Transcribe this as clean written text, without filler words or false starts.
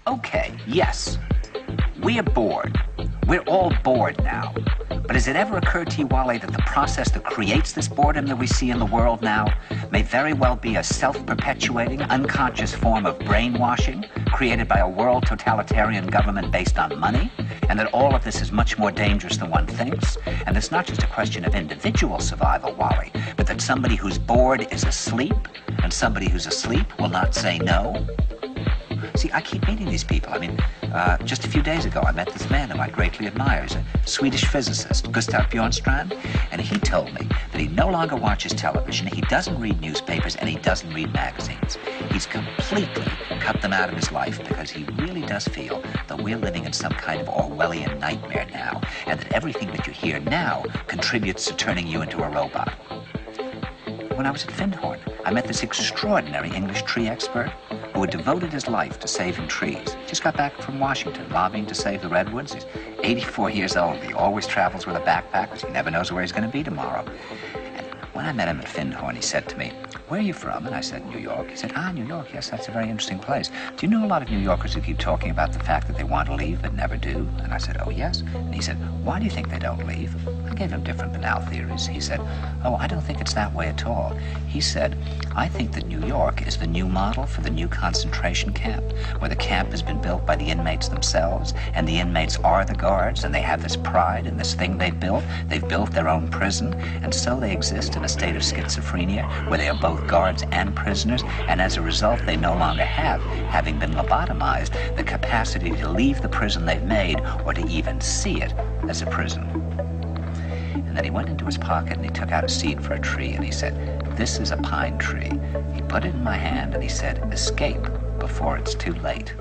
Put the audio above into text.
Okay, yes, we are bored. We're all bored now. But has it ever occurred to you, Wally, that the process that creates this boredom that we see in the world now may very well be a self-perpetuating, unconscious form of brainwashing created by a world totalitarian government based on money, and that all of this is much more dangerous than one thinks, and it's not just a question of individual survival, Wally, but that somebody who's bored is asleep, and somebody who's asleep will not say no? See, I keep meeting these people. I mean, just a few days ago, I met this man who I greatly admire. He's a Swedish physicist, Gustav Bjornstrand, and he told me that he no longer watches television, he doesn't read newspapers, and he doesn't read magazines. He's completely cut them out of his life because he really does feel that we're living in some kind of Orwellian nightmare now, and that everything that you hear now contributes to turning you into a robot. When I was at Findhorn, I met this extraordinary English tree expert who had devoted his life to saving trees. Just got back from Washington, lobbying to save the redwoods. He's 84 years old. He always travels with a backpack because he never knows where he's going to be tomorrow. And when I met him at Findhorn, he said to me, "Where are you from?" And I said, "New York." He said, "New York, yes, that's a very interesting place. Do you know a lot of New Yorkers who keep talking about the fact that they want to leave but never do?" And I said, "Oh, yes." And he said, "Why do you think they don't leave?" I gave him different banal theories. He said, "Oh, I don't think it's that way at all." He said, "I think that New York is the new model for the new concentration camp, where the camp has been built by the inmates themselves, and the inmates are the guards, and they have this pride in this thing they've built. They've built their own prison, and so they exist in a state of schizophrenia, where they are both guards and prisoners, and as a result, they no longer have, having been lobotomized, the capacity to leave the prison they've made, or to even see it as a prison." And then he went into his pocket and he took out a seed for a tree and he said, "This is a pine tree." He put it in my hand and he said, "Escape before it's too late."